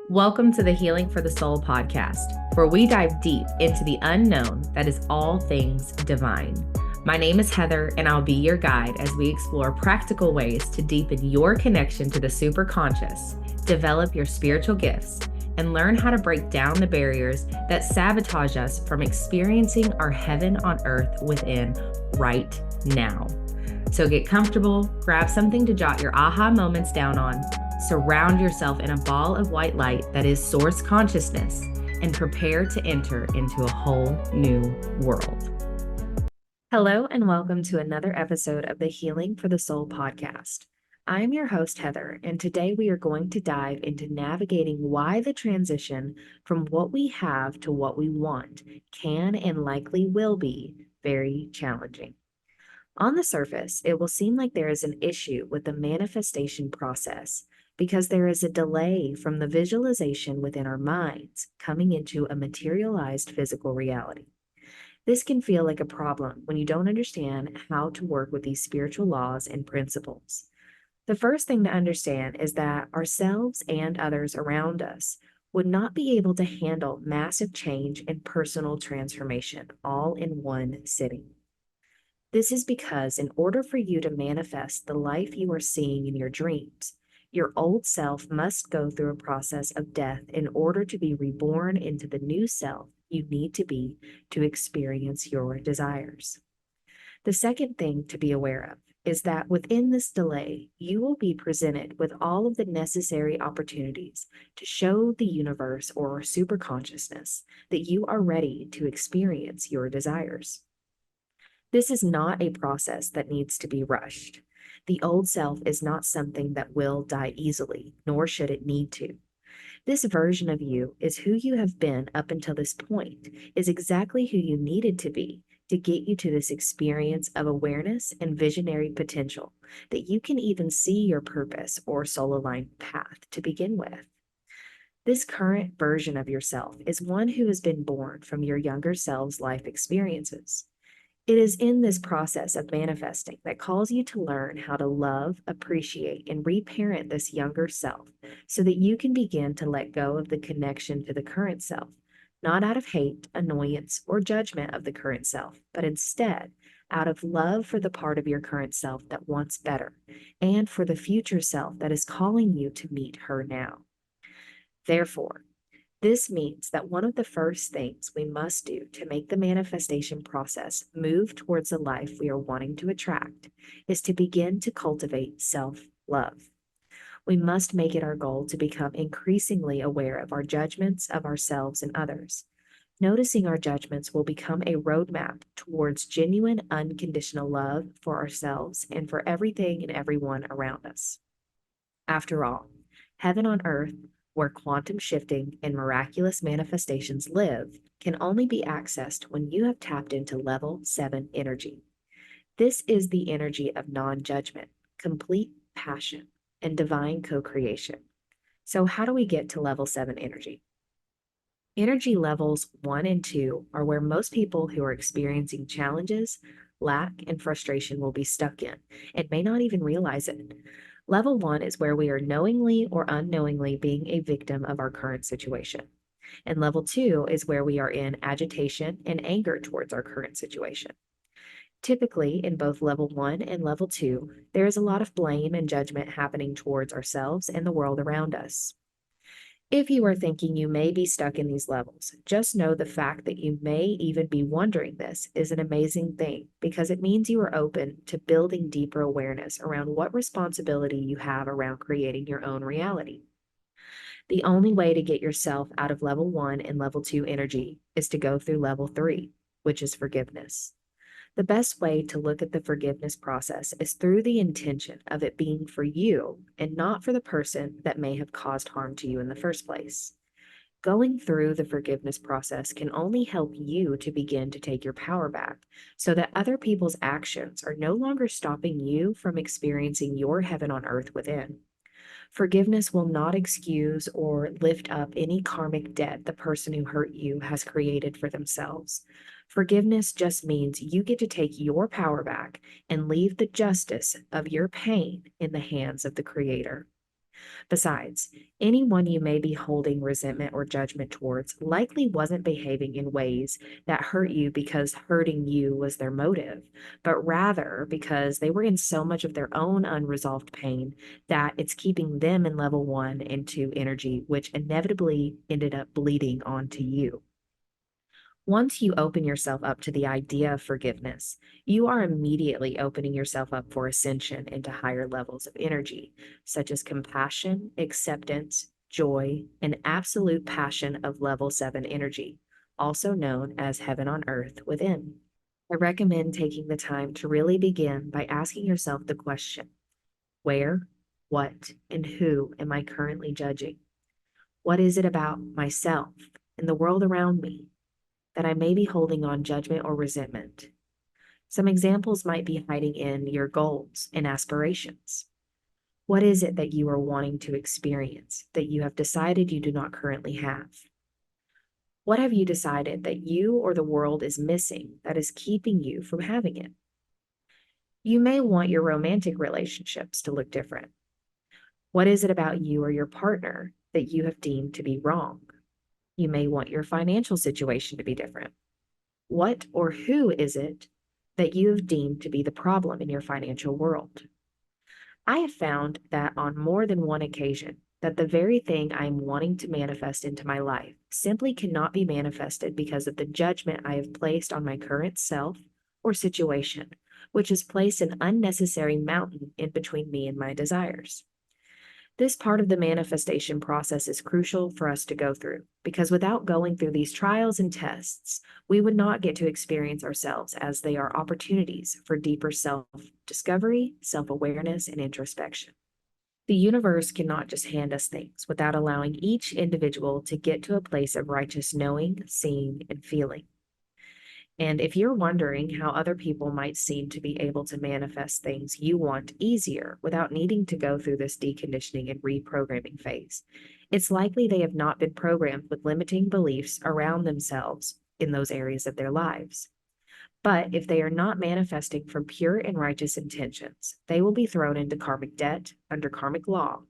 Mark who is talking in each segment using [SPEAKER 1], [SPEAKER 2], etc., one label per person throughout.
[SPEAKER 1] Welcome to the Healing for the Soul podcast, where we dive deep into the unknown that is all things divine. My name is Heather, and I'll be your guide as we explore practical ways to deepen your connection to the superconscious, develop your spiritual gifts, and learn how to break down the barriers that sabotage us from experiencing our heaven on earth within right now. So get comfortable, grab something to jot your aha moments down on, surround yourself in a ball of white light that is source consciousness, and prepare to enter into a whole new world. Hello, and welcome to another episode of the Healing for the Soul podcast. I am your host, Heather, and today we are going to dive into navigating why the transition from what we have to what we want can and likely will be very challenging. On the surface, it will seem like there is an issue with the manifestation process because there is a delay from the visualization within our minds coming into a materialized physical reality. This can feel like a problem when you don't understand how to work with these spiritual laws and principles. The first thing to understand is that ourselves and others around us would not be able to handle massive change and personal transformation all in one sitting. This is because in order for you to manifest the life you are seeing in your dreams, your old self must go through a process of death in order to be reborn into the new self you need to be to experience your desires. The second thing to be aware of is that within this delay, you will be presented with all of the necessary opportunities to show the universe or superconsciousness that you are ready to experience your desires. This is not a process that needs to be rushed. The old self is not something that will die easily, nor should it need to. This version of you is who you have been up until this point, is exactly who you needed to be to get you to this experience of awareness and visionary potential that you can even see your purpose or soul-aligned path to begin with. This current version of yourself is one who has been born from your younger self's life experiences. It is in this process of manifesting that calls you to learn how to love, appreciate, and reparent this younger self so that you can begin to let go of the connection to the current self, not out of hate, annoyance, or judgment of the current self, but instead out of love for the part of your current self that wants better and for the future self that is calling you to meet her now. Therefore, this means that one of the first things we must do to make the manifestation process move towards the life we are wanting to attract is to begin to cultivate self-love. We must make it our goal to become increasingly aware of our judgments of ourselves and others. Noticing our judgments will become a roadmap towards genuine, unconditional love for ourselves and for everything and everyone around us. After all, heaven on earth, where quantum shifting and miraculous manifestations live, can only be accessed when you have tapped into level 7 energy. This is the energy of non-judgment, complete passion, and divine co-creation. So how do we get to level 7 energy? Energy levels 1 and 2 are where most people who are experiencing challenges, lack, and frustration will be stuck in and may not even realize it. Level 1 is where we are knowingly or unknowingly being a victim of our current situation. And level 2 is where we are in agitation and anger towards our current situation. Typically, in both level 1 and level 2, there is a lot of blame and judgment happening towards ourselves and the world around us. If you are thinking you may be stuck in these levels, just know the fact that you may even be wondering this is an amazing thing because it means you are open to building deeper awareness around what responsibility you have around creating your own reality. The only way to get yourself out of level 1 and level 2 energy is to go through level 3, which is forgiveness. The best way to look at the forgiveness process is through the intention of it being for you and not for the person that may have caused harm to you in the first place. Going through the forgiveness process can only help you to begin to take your power back so that other people's actions are no longer stopping you from experiencing your heaven on earth within. Forgiveness will not excuse or lift up any karmic debt the person who hurt you has created for themselves. Forgiveness just means you get to take your power back and leave the justice of your pain in the hands of the Creator. Besides, anyone you may be holding resentment or judgment towards likely wasn't behaving in ways that hurt you because hurting you was their motive, but rather because they were in so much of their own unresolved pain that it's keeping them in level 1 and 2 energy, which inevitably ended up bleeding onto you. Once you open yourself up to the idea of forgiveness, you are immediately opening yourself up for ascension into higher levels of energy, such as compassion, acceptance, joy, and absolute passion of level 7 energy, also known as heaven on earth within. I recommend taking the time to really begin by asking yourself the question: where, what, and who am I currently judging? What is it about myself and the world around me that I may be holding on judgment or resentment? Some examples might be hiding in your goals and aspirations. What is it that you are wanting to experience that you have decided you do not currently have? What have you decided that you or the world is missing that is keeping you from having it? You may want your romantic relationships to look different. What is it about you or your partner that you have deemed to be wrong? You may want your financial situation to be different. What or who is it that you have deemed to be the problem in your financial world? I have found that on more than one occasion, that the very thing I am wanting to manifest into my life simply cannot be manifested because of the judgment I have placed on my current self or situation, which has placed an unnecessary mountain in between me and my desires. This part of the manifestation process is crucial for us to go through because without going through these trials and tests, we would not get to experience ourselves as they are opportunities for deeper self discovery, self awareness, and introspection. The universe cannot just hand us things without allowing each individual to get to a place of righteous knowing, seeing, and feeling. And if you're wondering how other people might seem to be able to manifest things you want easier without needing to go through this deconditioning and reprogramming phase, it's likely they have not been programmed with limiting beliefs around themselves in those areas of their lives. But if they are not manifesting from pure and righteous intentions, they will be thrown into karmic debt under karmic law,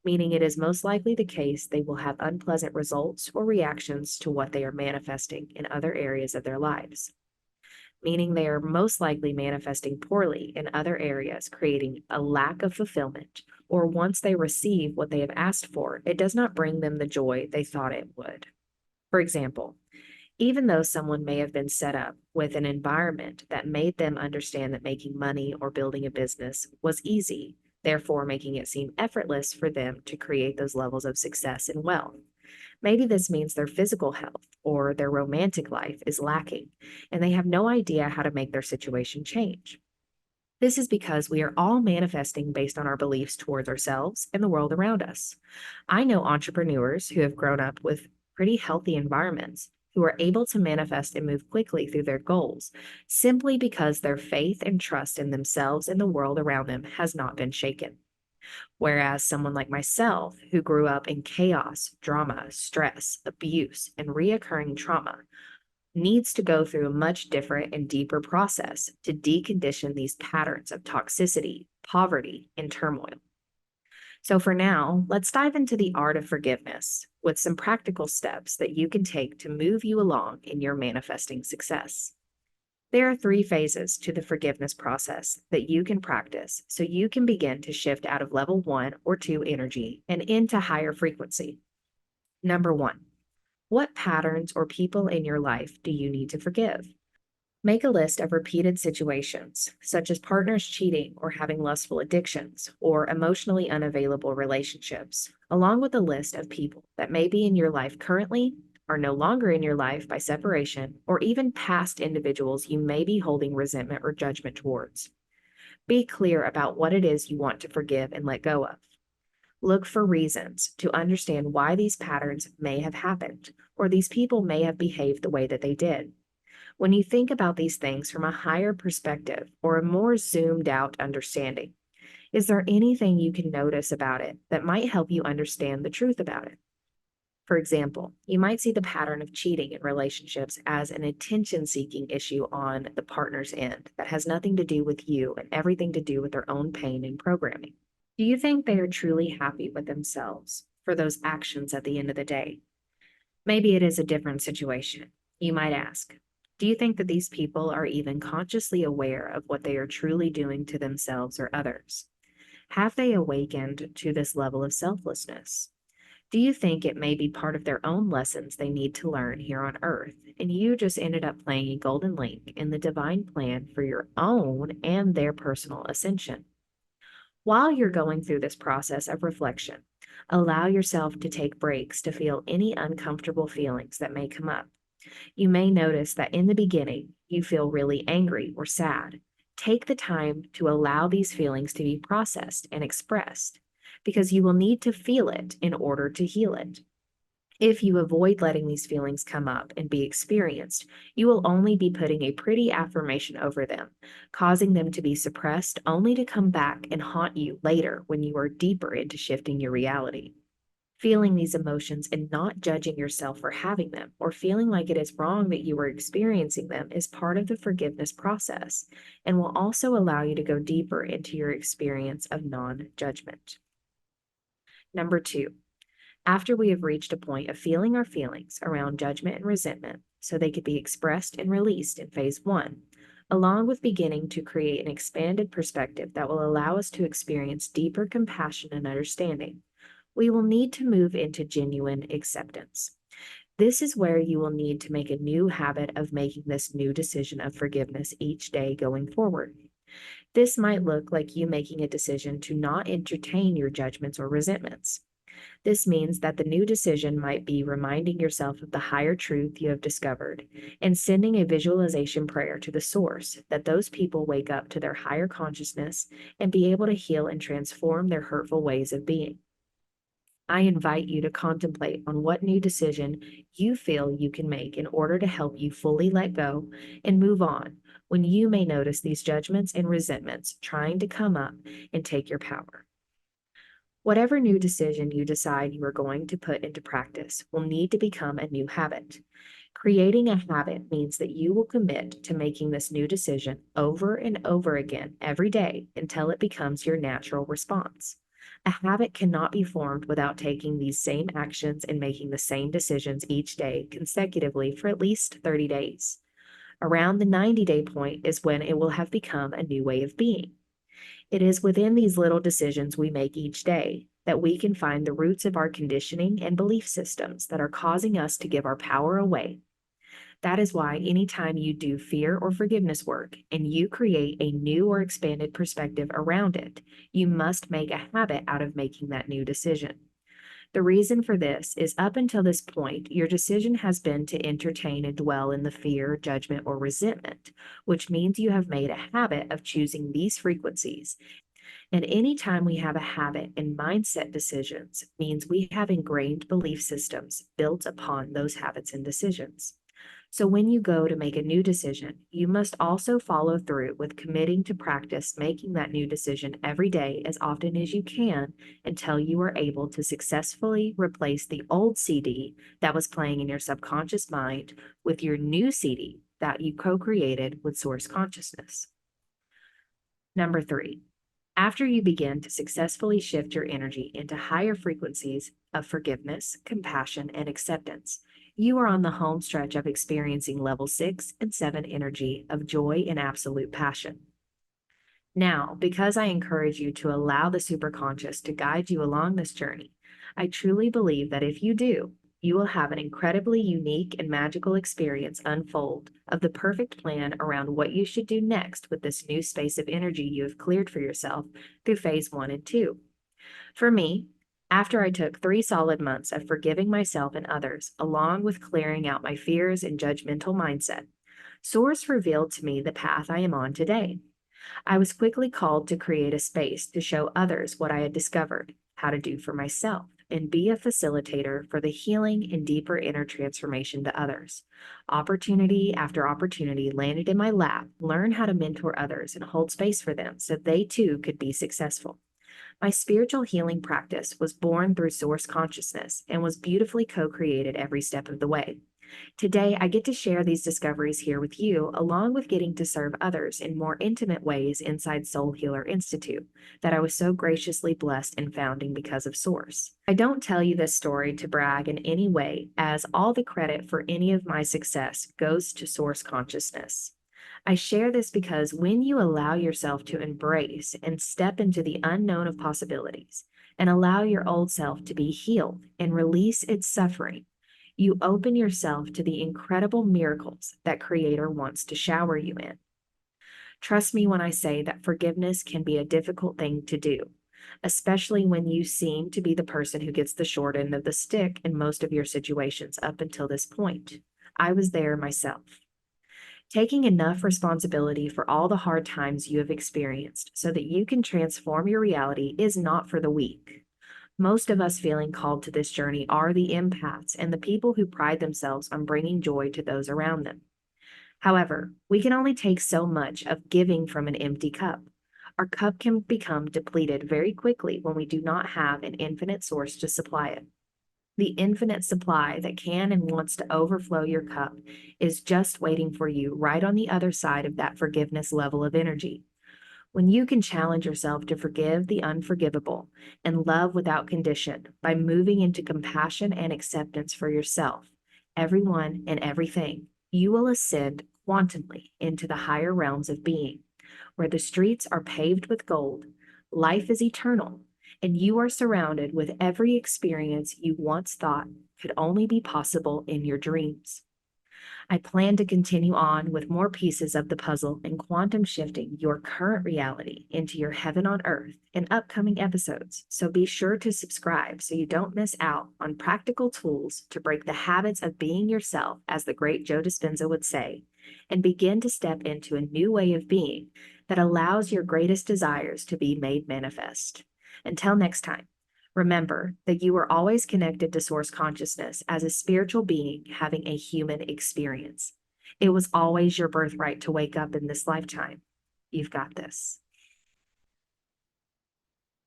[SPEAKER 1] meaning it is most likely the case they will have unpleasant results or reactions to what they are manifesting in other areas of their lives, meaning they are most likely manifesting poorly in other areas, creating a lack of fulfillment, or once they receive what they have asked for, it does not bring them the joy they thought it would. For example, even though someone may have been set up with an environment that made them understand that making money or building a business was easy, therefore making it seem effortless for them to create those levels of success and wealth. Maybe this means their physical health or their romantic life is lacking, and they have no idea how to make their situation change. This is because we are all manifesting based on our beliefs towards ourselves and the world around us. I know entrepreneurs who have grown up with pretty healthy environments who are able to manifest and move quickly through their goals simply because their faith and trust in themselves and the world around them has not been shaken. Whereas someone like myself, who grew up in chaos, drama, stress, abuse, and reoccurring trauma, needs to go through a much different and deeper process to decondition these patterns of toxicity, poverty, and turmoil. So for now, let's dive into the art of forgiveness with some practical steps that you can take to move you along in your manifesting success. There are 3 phases to the forgiveness process that you can practice so you can begin to shift out of level 1 or 2 energy and into higher frequency. Number 1, what patterns or people in your life do you need to forgive? Make a list of repeated situations, such as partners cheating or having lustful addictions or emotionally unavailable relationships, along with a list of people that may be in your life currently, are no longer in your life by separation, or even past individuals you may be holding resentment or judgment towards. Be clear about what it is you want to forgive and let go of. Look for reasons to understand why these patterns may have happened, or these people may have behaved the way that they did. When you think about these things from a higher perspective or a more zoomed out understanding, is there anything you can notice about it that might help you understand the truth about it? For example, you might see the pattern of cheating in relationships as an attention-seeking issue on the partner's end that has nothing to do with you and everything to do with their own pain and programming. Do you think they are truly happy with themselves for those actions at the end of the day? Maybe it is a different situation. You might ask, do you think that these people are even consciously aware of what they are truly doing to themselves or others? Have they awakened to this level of selflessness? Do you think it may be part of their own lessons they need to learn here on earth, and you just ended up playing a golden link in the divine plan for your own and their personal ascension? While you're going through this process of reflection, allow yourself to take breaks to feel any uncomfortable feelings that may come up. You may notice that in the beginning, you feel really angry or sad. Take the time to allow these feelings to be processed and expressed because you will need to feel it in order to heal it. If you avoid letting these feelings come up and be experienced, you will only be putting a pretty affirmation over them, causing them to be suppressed only to come back and haunt you later when you are deeper into shifting your reality. Feeling these emotions and not judging yourself for having them or feeling like it is wrong that you are experiencing them is part of the forgiveness process and will also allow you to go deeper into your experience of non judgment. Number two, after we have reached a point of feeling our feelings around judgment and resentment so they could be expressed and released in phase one, along with beginning to create an expanded perspective that will allow us to experience deeper compassion and understanding, we will need to move into genuine acceptance. This is where you will need to make a new habit of making this new decision of forgiveness each day going forward. This might look like you making a decision to not entertain your judgments or resentments. This means that the new decision might be reminding yourself of the higher truth you have discovered and sending a visualization prayer to the source that those people wake up to their higher consciousness and be able to heal and transform their hurtful ways of being. I invite you to contemplate on what new decision you feel you can make in order to help you fully let go and move on when you may notice these judgments and resentments trying to come up and take your power. Whatever new decision you decide you are going to put into practice will need to become a new habit. Creating a habit means that you will commit to making this new decision over and over again every day until it becomes your natural response. A habit cannot be formed without taking these same actions and making the same decisions each day consecutively for at least 30 days. Around the 90-day point is when it will have become a new way of being. It is within these little decisions we make each day that we can find the roots of our conditioning and belief systems that are causing us to give our power away. That is why anytime you do fear or forgiveness work and you create a new or expanded perspective around it, you must make a habit out of making that new decision. The reason for this is up until this point, your decision has been to entertain and dwell in the fear, judgment, or resentment, which means you have made a habit of choosing these frequencies. And anytime we have a habit and mindset decisions means we have ingrained belief systems built upon those habits and decisions. So when you go to make a new decision, you must also follow through with committing to practice making that new decision every day as often as you can until you are able to successfully replace the old CD that was playing in your subconscious mind with your new CD that you co-created with source consciousness. Number three, after you begin to successfully shift your energy into higher frequencies of forgiveness, compassion, and acceptance, you are on the home stretch of experiencing level 6 and 7 energy of joy and absolute passion. Now, because I encourage you to allow the superconscious to guide you along this journey, I truly believe that if you do, you will have an incredibly unique and magical experience unfold of the perfect plan around what you should do next with this new space of energy you have cleared for yourself through phase 1 and 2. For me, after I took 3 solid months of forgiving myself and others, along with clearing out my fears and judgmental mindset, Source revealed to me the path I am on today. I was quickly called to create a space to show others what I had discovered, how to do for myself, and be a facilitator for the healing and deeper inner transformation to others. Opportunity after opportunity landed in my lap, learn how to mentor others and hold space for them so they too could be successful. My spiritual healing practice was born through source consciousness and was beautifully co-created every step of the way. Today, I get to share these discoveries here with you, along with getting to serve others in more intimate ways inside Soul Healer Institute that I was so graciously blessed in founding because of Source. I don't tell you this story to brag in any way, as all the credit for any of my success goes to Source consciousness. I share this because when you allow yourself to embrace and step into the unknown of possibilities and allow your old self to be healed and release its suffering, you open yourself to the incredible miracles that Creator wants to shower you in. Trust me when I say that forgiveness can be a difficult thing to do, especially when you seem to be the person who gets the short end of the stick in most of your situations up until this point. I was there myself. Taking enough responsibility for all the hard times you have experienced so that you can transform your reality is not for the weak. Most of us feeling called to this journey are the empaths and the people who pride themselves on bringing joy to those around them. However, we can only take so much of giving from an empty cup. Our cup can become depleted very quickly when we do not have an infinite source to supply it. The infinite supply that can and wants to overflow your cup is just waiting for you right on the other side of that forgiveness level of energy. When you can challenge yourself to forgive the unforgivable and love without condition by moving into compassion and acceptance for yourself, everyone, and everything, you will ascend quantumly into the higher realms of being, where the streets are paved with gold, life is eternal, and you are surrounded with every experience you once thought could only be possible in your dreams. I plan to continue on with more pieces of the puzzle and quantum shifting your current reality into your heaven on earth in upcoming episodes, so be sure to subscribe so you don't miss out on practical tools to break the habits of being yourself, as the great Joe Dispenza would say, and begin to step into a new way of being that allows your greatest desires to be made manifest. Until next time, remember that you are always connected to Source consciousness as a spiritual being having a human experience. It was always your birthright to wake up in this lifetime. You've got this.